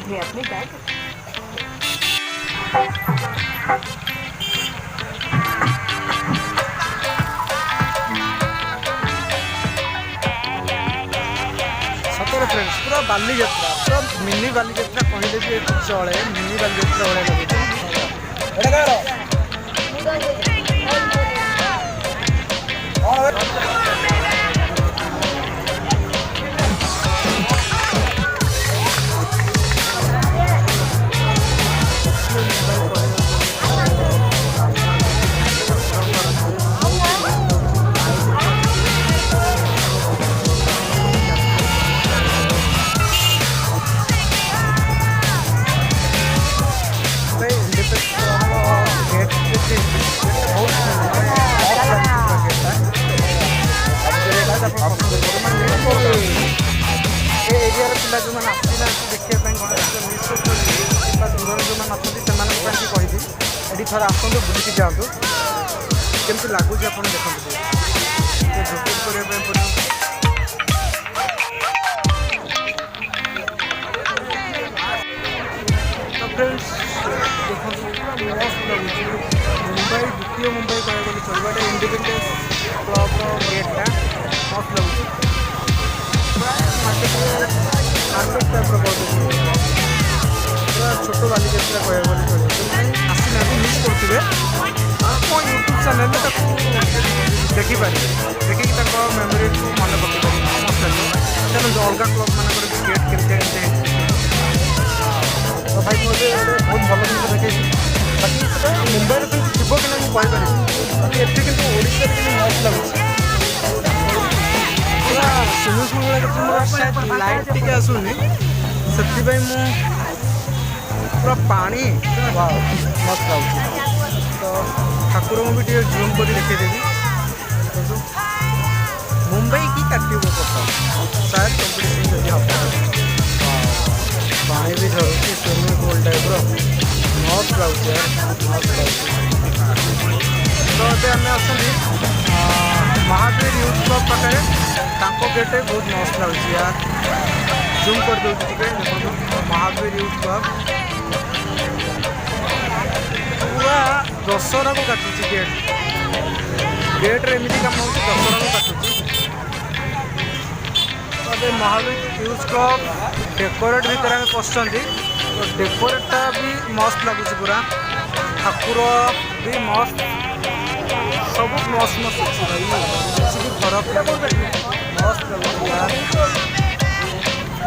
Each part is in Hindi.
मैं अपने बैग सतरे फ्रेंड्स पूरा बालीजात्रा पूरा मिनी बालीजात्रा कहले भी चले मिनी बालीजात्रा भाया लगे एरिया पिला जो मैंने आसना देखा गणेश मिस कर दूर जो मैंने अच्छा से कही ये थोड़ा आसतु बुलिकी जातु केमती लगुच आप देखते झोटिंग करने पड़ो फ्रेंड्स देखो मस्त लगे मुंबई द्वितीय मुंबई कह चलवा इंडिपेंडेंस क्लब गेटा मस्त लगे मार्केट टाइप पूरा छोट बालीजात्रा कह आसी ना मिस करेंगे मो यूट्यूब चैनल देखिपारे देखिए मेमोरी को मन पकड़ मस्त लगे चलो अलग क्लब मान गेट केमती तो भाई मुझे बहुत भल जिन देखे बाकी मुंबई में थी कि ना मुझे बाकी एटी कि ओडिशा मस्त लगे पूरा स्विमिंग पूल लाइट टी आसुनी से पूरा पानी मस्त लगे तो ठाकुर को भी जूम कर देखदेवी मुंबई की काटिब शायद कंपिटिशन जब हम पानी भी झरुची स्विमिंग पूल टाइप मस्त लगे मस्त लगे तो ये आम अच्छी महावीर यूथ क्लब पाखे गेट बहुत मस्त लगे यार जूम कर दूँ देखो महावीर यूथ क्लब पूरा दशहरा को काटुची गेट्रे एमती कम हो दशहरा को काटुची तो महावीर यूथ क्लब डेकोरेट भितर आम पशुँच तो डेकोरेटा भी मस्त लगुच पूरा ठाकुर भी मस्त सब मस्त मस्त अच्छी भाई किसी भी फरक लगे मस्त लगे यार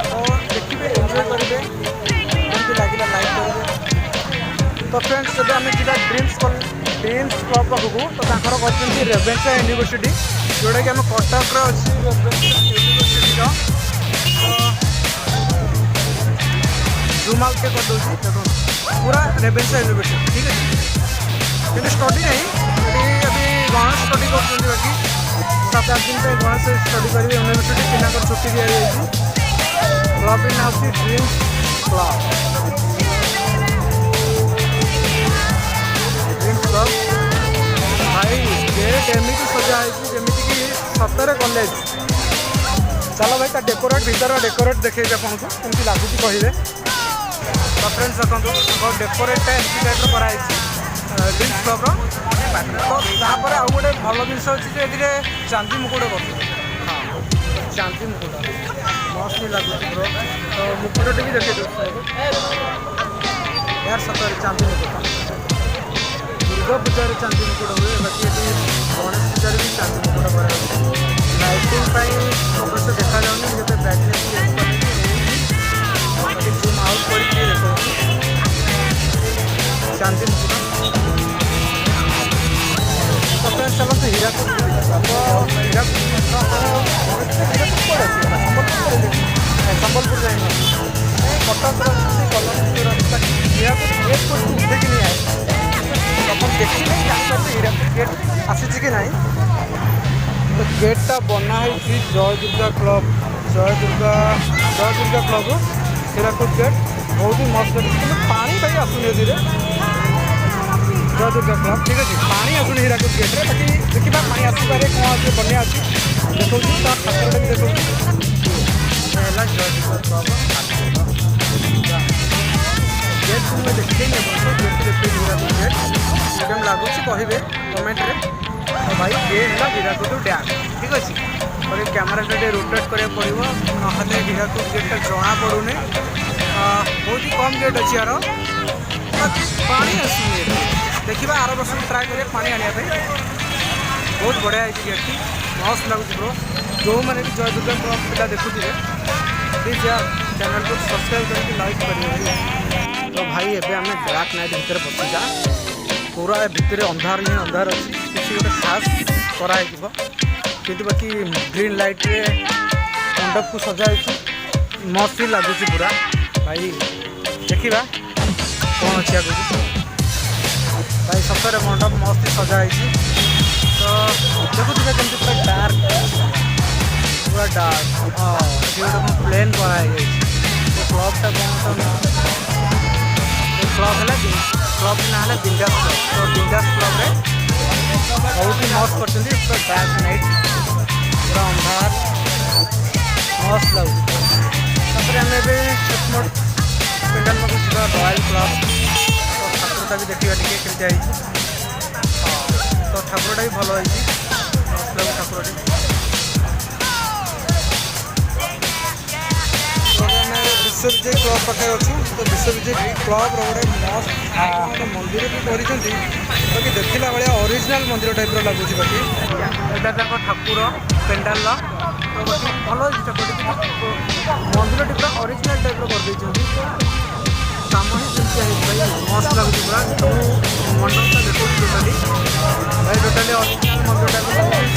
तो देखिए एंजॉय करेंगे कमी लगे लाइक करेंगे तो फ्रेंड्स जब आम जा ड्रीम्स क्लब पाखक तो कर रेभेन्सा यूनिवर्सिटी जोटा कि आम कटक अच्छी रेभेन्सा यूनिवर्सिटी जूम आउट कर दूसरी देखो पूरा रेभेन्सा यूनिवर्सिटी ठीक है कि स्टडी नहीं अभी गणेश स्टडी कर बाकी 7-8 दिन पे गणेश स्टडी करेंगे यूनिवर्सिटी पिला छुट्टी दी जाए क्लब इन आस ड्रीम्स क्लब ड्रीम्स क्लब भाई गेट एमती सजाई जमी कि सतरे कॉलेज चलो भाई डेकोरेट भर डेकोरेट देखे आपको कमी लगुच कहे तो फ्रेंड्स देखो डेकोरेटा एमती टाइप कराई ड्रीम्स क्लब तो तापर आउ गोटे भल जिन अच्छी ये चांदी मुकुट बस हाँ चांदी मुकुट मस्त भी लगुच तो मुकुट टी भी देखे यार सतरे चांदी मुकुट दुर्गा पूजा चांदी मुकुट हुए बाकी ये गणेश पूजा भी चांदी मुकुट कर लाइटिंग अवश्य देखा जाऊनी जो ब्राइटनेस जूम आउट कर देखो चांदी मुकुट तो फ्रेंड्स चलते हीराकुद संबलपुर जाए कटक हीराकुद उठे कि नहीं आए अपन देखी नहीं जानते हीराकुद गेट आसी कि ना तो गेटा बनाई जय दुर्गा क्लब हीराकुद गेट बहुत ही मस्त पानी भाई आसुनी धीरे जय दुर्गा क्लब ठीक अच्छे पानी आसुनी हीराकुद गेट्रे बाकी देखा पानी आसपारे कौन अच्छे बनिया अच्छी देखा ठाकुर भी देखा जय दुर्गा क्लब। गेट को मैं देखिए गेट देखिए हीराकुद गेट केम लगुच कहे कमेंट रे तो भाई ये है हीराकुद डैम ठीक अच्छे और ये कैमेरा रोटेट करा पड़ो ना हीराकुद गेटा जना पड़ूनी बहुत ही कम गेट अच्छी यार पानी आसूनी देखा आर वर्ष ट्राए करें पानी आने बहुत बढ़िया है गेट टी मस्त लगुच ब्रो जो मैंने भी जय दुर्गा क्लब पिला देखुए प्लीज यार चैनल को सब्सक्राइब करके लाइक करेंगे तो भाई एवं आम ब्लैक नाइट भितर बसीजा पूरा भितर अंधार ही अंधार अच्छी किसी गोटे खास कराई कि बाकी ग्रीन लाइट रे मंडप को सजाई मस्त ही लगुच पूरा भाई देखा कौन अच्छी आगे भाई सतरे मंडप मस्त सजाई तो देखुए कमी पूरा डार्क हाँ गोटे प्लेन कराई तो क्लबटा कौन क्लब है क्लब ना है बिंदास क्लब तो बिंदास क्लब रे बहुत ही मस्त कर पूरा डार्क नाइट पूरा अंधार मस्त लगुच आम छोट पेंडाल में जा रॉयल क्लब तो ठाकुरटा भी देखा टे केमती हाँ तो ठाकुरटा भी भल मस्त लगुच ठाकुरटी विश्वविजय क्लब पाखे अच्छी तो विश्वविजय क्लब रोटे मस्त मंदिर भी कर बाकी देखला भाया ओरिजिनल मंदिर टाइप लगुच बाकी यहाँ तक ठाकुर पेंडाल तो बाकी भल मंदिर टी पूरा ओरिजिनल टाइप कर काम ही भाई मस्त लगुच पूरा मंडपटा देखो टोटाली भाई टोटाली ओरिजिनल मंदिर टाइप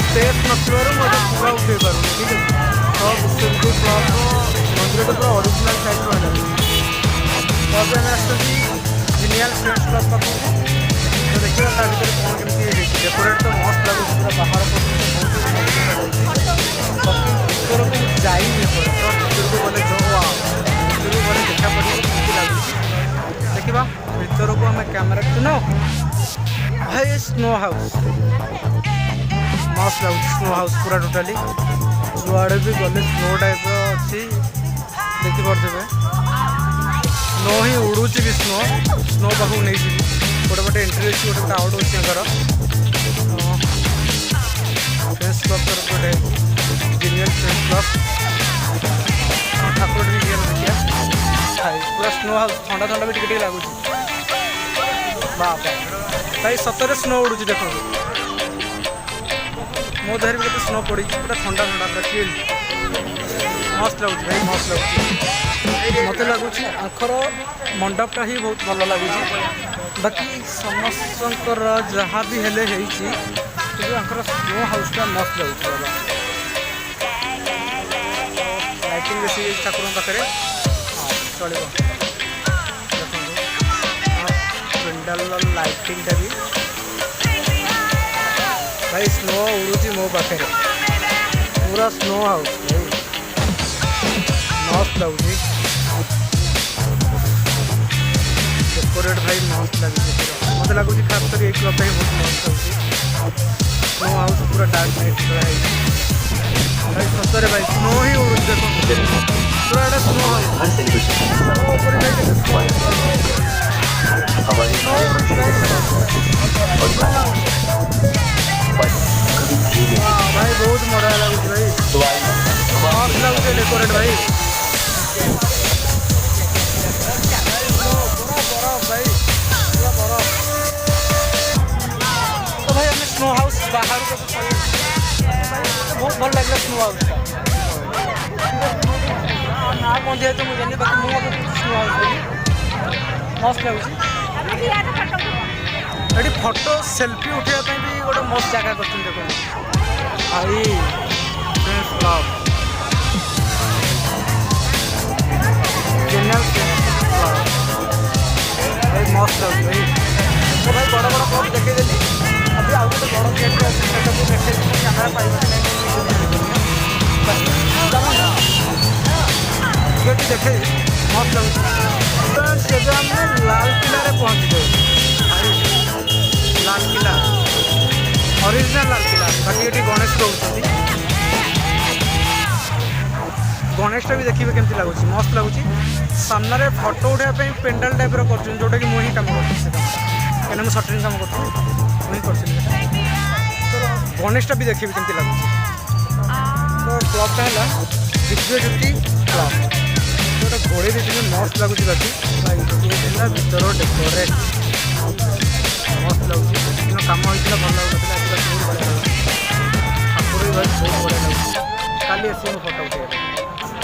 स्पेस नथर पूरा उठे पार ठीक है तो विश्वविजय क्लब मंदिर पूरा ओरिजिनल टाइप रहा तो अभी आम आजिनियल फ्रेंड्स क्लब पाक तो देखिए ता भर कौन केमती डेकोरेट तो मस्त लगुच पूरा बाहर बाकी भर को जाइए तो भर को गले जो भर को गले देखा पड़े कमी लगुच देखा भर को आम कैमेरा नो भाई स्नो हाउस मस्त लगुच स्नो हाउस पूरा टोटाली जुआड़े भी गले स्नो टाइप अच्छी देखिपे स्नो ही उड़ूची भी स्नो स्नो पाखक नहीं जी गोटे गोटे एंट्री अच्छी गोटे गोटे आउट अच्छी फ्रेंड्स क्लब तरफ गोटे इंजीनियर फ्रेंड्स क्लब ठाकुर भी देखिए पूरा स्नो हाउस ठंडा ठंडा भी टे लगुच बाप भाई सतरे स्नो उड़ूची देखो मो देहर भी स्नो पड़ी पूरा ठंडा ठंडा पूरा चिल मस्त लगुच भाई मस्त लगुच मत लगुच आखर मंडपटा ही बहुत भल लगुच बाकी समस्त जहाँ भी हेले आखर स्नो हाउसटा मस्त लगुच लाइटिंग बेसी ठाकुर पाखे हाँ चलो देखो पेंडाल लाइटिंगटा भी भाई स्नो उड़ूची मो पाखे पूरा स्नो हाउस मस्त लगुच डेकोरेट भाई मस्त लगुच मत लगुच खास कर ये क्लब ही बहुत मस्त लगुच स्नो हाउस पूरा डार्क नाइट भाई सतरे भाई स्नो ही उड़ूच देखो पूरा एटा स्नो हाउस भाई बहुत मजा लगुच भाई मस्त लगुच डेकोरेट भाई भाई तो भाई हमें स्नो हाउस बाहर बहुत भल लगे स्नो हाउस ना कौन दिए तो मुझे नहीं बाकी मुझे स्नो हाउस मस्त लगुच ये फोटो सेल्फी उठाई भी गोटे मस्त जगह कर देखो भाई फ्रेंड्स क्लब भाई मस्त लगुच भाई तो भाई बड़ बड़ क्लब देखी अभी आउ गोटे बड़ गेट देखे कैमेरा पाइबा गेट देखे मस्त लगुच आम लाल किला पहुँची जाए लाल किला ओरिजिनल लाल किला बाकी ये गणेश रोच गणेशटा भी देखिए केमती लगुच मस्त लगुच सामने फोटो उठाई पेंडाल टाइप कर जोटा कि मुझे कम करें मुझे सटरिंग कम कर मुझे कर गणेशटा भी देखिए कमी लगे तो क्लबटा है दिव्यज्योति क्लब गोटे घोड़े देखिए मस्त लगुच बाकी भर डेकोरेट मस्त लगुच कम होता भल लगुला ठाकुर भी बहुत बढ़िया लगे काली आस फोटो उठे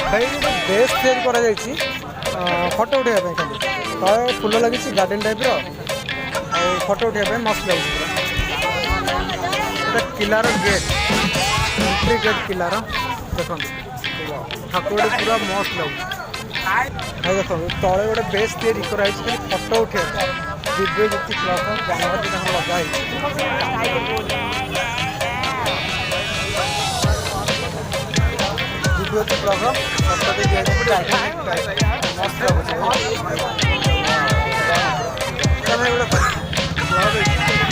भाई गोटे बेस तैयारी करा फोटो उठाइबा खाली तले फुल लगी गार्डन टाइप फोटो उठाइबा मस्त लगे पूरा किलार गेट एंट्री गेट किलार देखो ठाकुर पूरा मस्त लगे भाई देखो तले गोटे बेस तैयारी कराई फोटो उठे दिव्यज्योति क्लब गणपति लगाई दिव्यज्योति क्लब फोटो मस्त लगे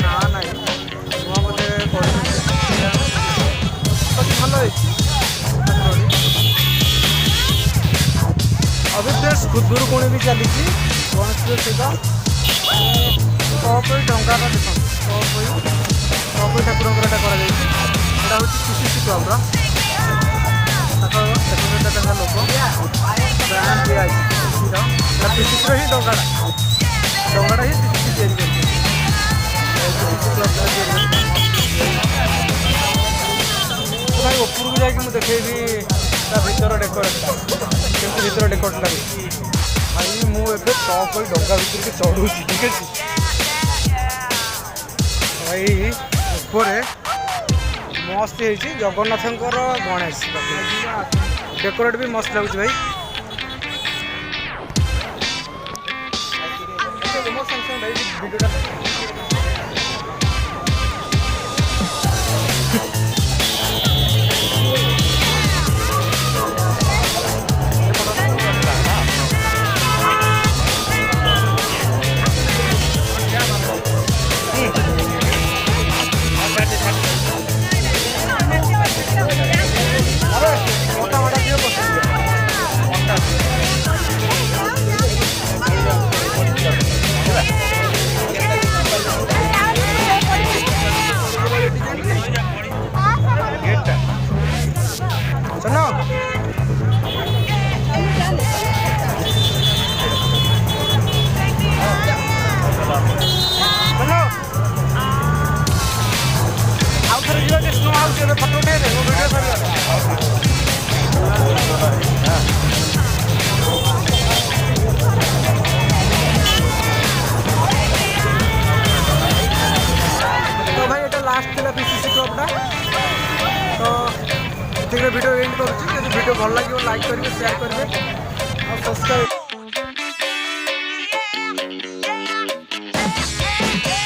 ना ना बोधे भल अभिदेश खुदुरुकुणी भी चली गणेश पूजा सहित कपई डंगार देखो कपई ठाकुर यहाँ हूँ पीसीसी क्लब लोक ब्रांड दिखाई पीसीसी ही डंगाटा ही पीसीसी भाई उपरको जाकि देखेबी भर डेकोरेटा केमती भर डेकोरेट लगे भाई मुझे टॉप डंगा भर के चढ़ू ठीक है भाई ऊपर मस्त है जगन्नाथ गणेश डेकोरेट भी मस्त लगुच भाई वीडियो फोटो उठे वीडियो तो भाई ये लास्ट थी पीसीसी क्लबटा तो ये वीडियो एंड करुँच वीडियो भल लगे लाइक करेंगे शेयर करेंगे और सब्सक्राइब